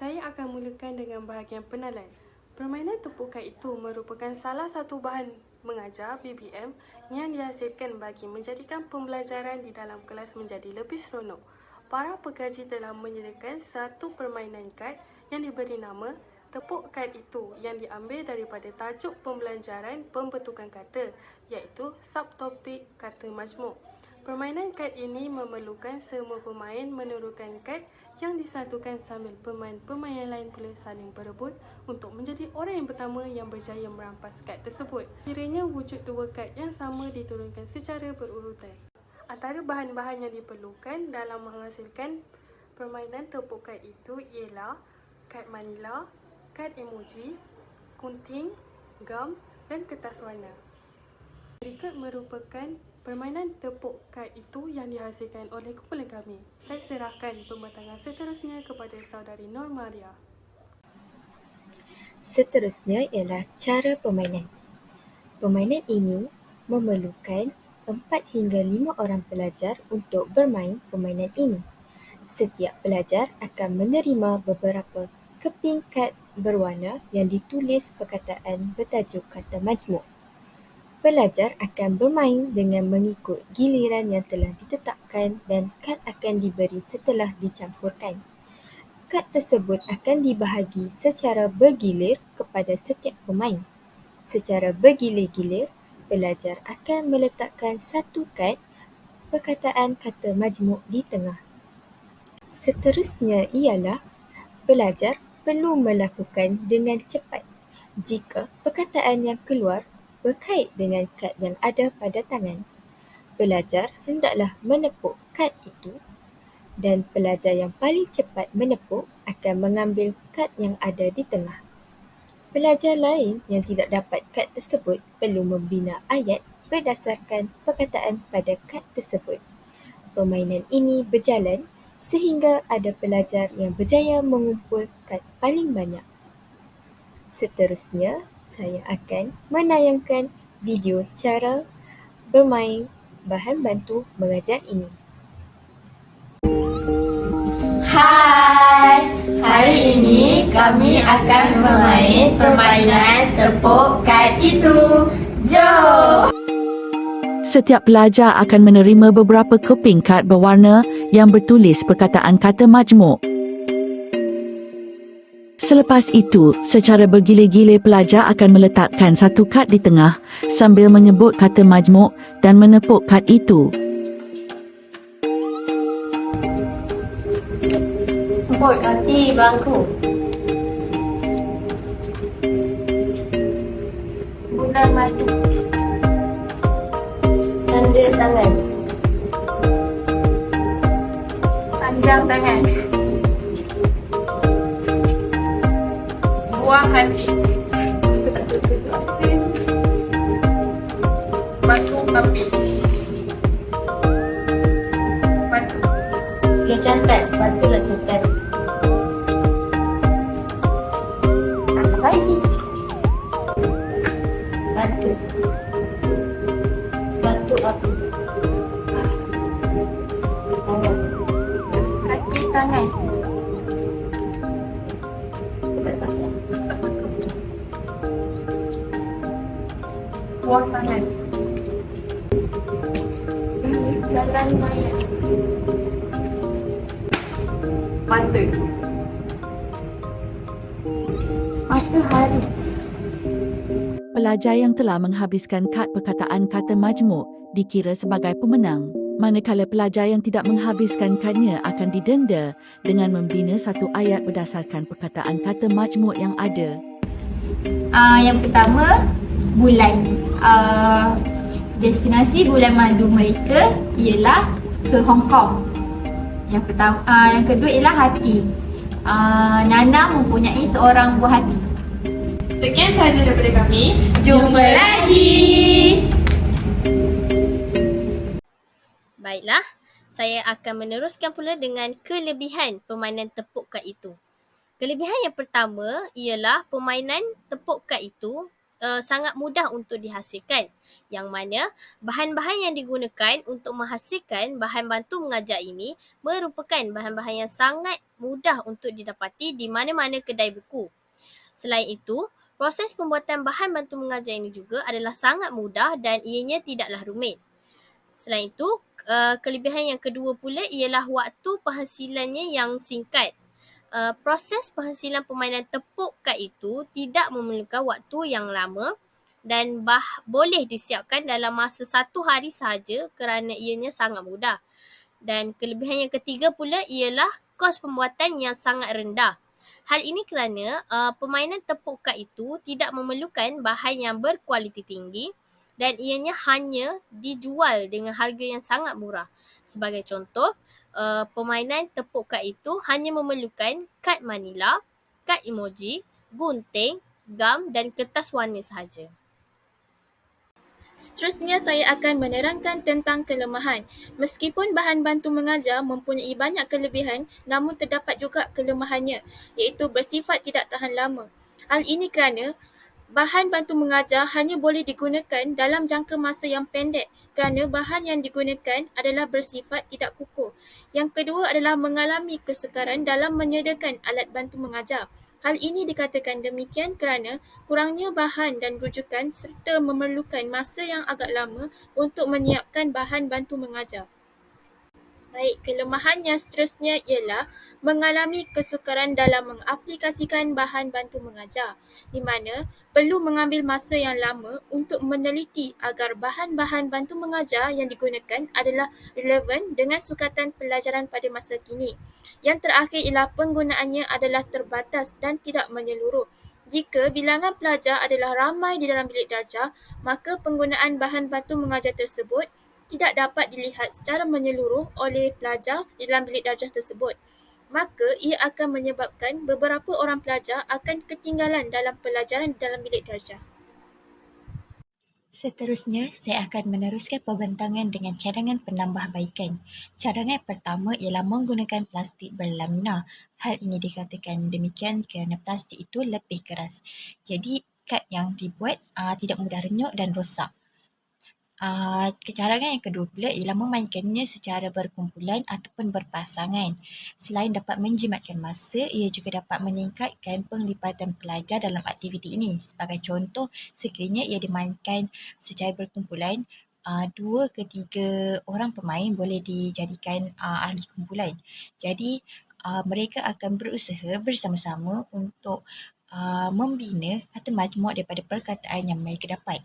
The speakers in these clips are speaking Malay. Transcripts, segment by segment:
Saya akan mulakan dengan bahagian penalan. Permainan tepuk kad itu merupakan salah satu bahan mengajar BBM yang dihasilkan bagi menjadikan pembelajaran di dalam kelas menjadi lebih seronok. Para pekaji telah menyediakan satu permainan kad yang diberi nama tepuk kad itu yang diambil daripada tajuk pembelajaran pembentukan kata iaitu subtopik kata majmuk. Permainan kad ini memerlukan semua pemain menurunkan kad yang disatukan sambil pemain-pemain yang lain pula saling berebut untuk menjadi orang yang pertama yang berjaya merampas kad tersebut. Kiranya wujud dua kad yang sama diturunkan secara berurutan. Antara bahan-bahan yang diperlukan dalam menghasilkan permainan tepuk kad itu ialah kad manila, kad emoji, gunting, gam dan kertas warna. Berikut merupakan permainan tepuk kad itu yang dihasilkan oleh kumpulan kami. Saya serahkan pembatangan seterusnya kepada saudari Nur Maria. Seterusnya ialah cara permainan. Permainan ini memerlukan 4 hingga 5 orang pelajar untuk bermain permainan ini. Setiap pelajar akan menerima beberapa keping kad berwarna yang ditulis perkataan bertajuk kata majmuk. Pelajar akan bermain dengan mengikut giliran yang telah ditetapkan dan kad akan diberi setelah dicampurkan. Kad tersebut akan dibahagi secara bergilir kepada setiap pemain. Secara bergilir-gilir, pelajar akan meletakkan satu kad perkataan kata majmuk di tengah. Seterusnya ialah pelajar perlu melakukan dengan cepat jika perkataan yang keluar berkait dengan kad yang ada pada tangan. Pelajar hendaklah menepuk kad itu dan pelajar yang paling cepat menepuk akan mengambil kad yang ada di tengah. Pelajar lain yang tidak dapat kad tersebut perlu membina ayat berdasarkan perkataan pada kad tersebut. Permainan ini berjalan sehingga ada pelajar yang berjaya mengumpul kad paling banyak. Seterusnya, saya akan menayangkan video cara bermain bahan bantu mengajar ini. Hai, hari ini kami akan bermain permainan tepuk kad itu. Jom! Setiap pelajar akan menerima beberapa keping kad berwarna yang bertulis perkataan kata majmuk. Selepas itu, secara bergilir-gilir pelajar akan meletakkan satu kad di tengah sambil menyebut kata majmuk dan menepuk kad itu. Tepuk kaki bangku. Bulan madu. Tanda tangan. Panjang tangan. Buang hati. Batu api. Batu. Kecantan. Batu letakkan. Apa lagi? Batu. Batu api. Tangan. Kaki tangan. Buang tangan. Jalan maya. Mata. Matahari. Pelajar yang telah menghabiskan kad perkataan kata majmuk dikira sebagai pemenang, manakala pelajar yang tidak menghabiskan kadnya akan didenda dengan membina satu ayat berdasarkan perkataan kata majmuk yang ada. Yang pertama, bulan. Destinasi bulan madu mereka ialah ke Hong Kong. Yang kedua ialah hati. Nana mempunyai seorang buah hati. Sekian sahaja daripada kami. Jumpa lagi. Baiklah, saya akan meneruskan pula dengan kelebihan permainan tepuk kad itu. Kelebihan yang pertama ialah permainan tepuk kad itu sangat mudah untuk dihasilkan. Yang mana bahan-bahan yang digunakan untuk menghasilkan bahan bantu mengajar ini merupakan bahan-bahan yang sangat mudah untuk didapati di mana-mana kedai buku. Selain itu, proses pembuatan bahan bantu mengajar ini juga adalah sangat mudah dan ianya tidaklah rumit. Selain itu, kelebihan yang kedua pula ialah waktu penghasilannya yang singkat. Proses penghasilan permainan tepuk kad itu tidak memerlukan waktu yang lama dan boleh disiapkan dalam masa 1 hari sahaja kerana ianya sangat mudah. Dan kelebihan yang ketiga pula ialah kos pembuatan yang sangat rendah. Hal ini kerana permainan tepuk kad itu tidak memerlukan bahan yang berkualiti tinggi dan ianya hanya dijual dengan harga yang sangat murah. Sebagai contoh, permainan tepuk kad itu hanya memerlukan kad manila, kad emoji, gunting, gam dan kertas warna sahaja. Seterusnya saya akan menerangkan tentang kelemahan. Meskipun bahan bantu mengajar mempunyai banyak kelebihan, namun terdapat juga kelemahannya, iaitu bersifat tidak tahan lama. Hal ini kerana bahan bantu mengajar hanya boleh digunakan dalam jangka masa yang pendek kerana bahan yang digunakan adalah bersifat tidak kukuh. Yang kedua adalah mengalami kesukaran dalam menyediakan alat bantu mengajar. Hal ini dikatakan demikian kerana kurangnya bahan dan rujukan serta memerlukan masa yang agak lama untuk menyiapkan bahan bantu mengajar. Baik, kelemahan yang seterusnya ialah mengalami kesukaran dalam mengaplikasikan bahan bantu mengajar, di mana perlu mengambil masa yang lama untuk meneliti agar bahan-bahan bantu mengajar yang digunakan adalah relevan dengan sukatan pelajaran pada masa kini. Yang terakhir ialah penggunaannya adalah terbatas dan tidak menyeluruh. Jika bilangan pelajar adalah ramai di dalam bilik darjah, maka penggunaan bahan bantu mengajar tersebut tidak dapat dilihat secara menyeluruh oleh pelajar di dalam bilik darjah tersebut. Maka ia akan menyebabkan beberapa orang pelajar akan ketinggalan dalam pelajaran di dalam bilik darjah. Seterusnya, saya akan meneruskan pembentangan dengan cadangan penambahbaikan. Cadangan pertama ialah menggunakan plastik berlamina. Hal ini dikatakan demikian kerana plastik itu lebih keras. Jadi, kad yang dibuat tidak mudah renyuk dan rosak. Cadangan yang kedua pula ialah memainkannya secara berkumpulan ataupun berpasangan. Selain dapat menjimatkan masa, ia juga dapat meningkatkan penglibatan pelajar dalam aktiviti ini. Sebagai contoh, sekiranya ia dimainkan secara berkumpulan, 2 ke 3 orang pemain boleh dijadikan ahli kumpulan. Jadi, mereka akan berusaha bersama-sama untuk membina kata majmuk daripada perkataan yang mereka dapat.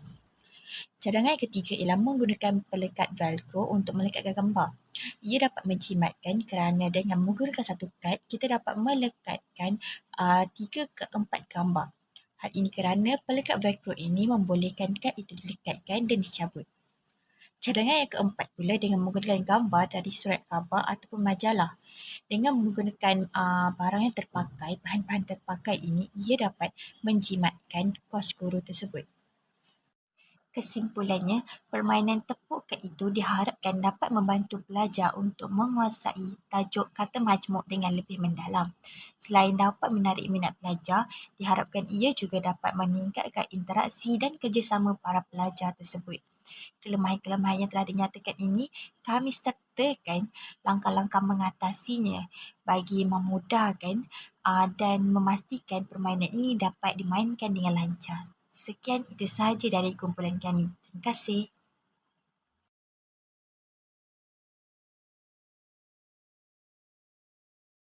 Cadangan yang ketiga ialah menggunakan pelekat velcro untuk melekatkan gambar. Ia dapat menjimatkan kerana dengan menggunakan satu kad, kita dapat melekatkan 3 ke 4 gambar. Hal ini kerana pelekat velcro ini membolehkan kad itu dilekatkan dan dicabut. Cadangan yang keempat pula dengan menggunakan gambar dari surat khabar ataupun majalah. Dengan menggunakan barang yang terpakai, bahan-bahan terpakai ini, ia dapat menjimatkan kos guru tersebut. Kesimpulannya, permainan tepuk kad itu diharapkan dapat membantu pelajar untuk menguasai tajuk kata majmuk dengan lebih mendalam. Selain dapat menarik minat pelajar, diharapkan ia juga dapat meningkatkan interaksi dan kerjasama para pelajar tersebut. Kelemahan-kelemahan yang telah dinyatakan ini, kami sertakan langkah-langkah mengatasinya bagi memudahkan dan memastikan permainan ini dapat dimainkan dengan lancar. Sekian, itu sahaja dari kumpulan kami. Terima kasih.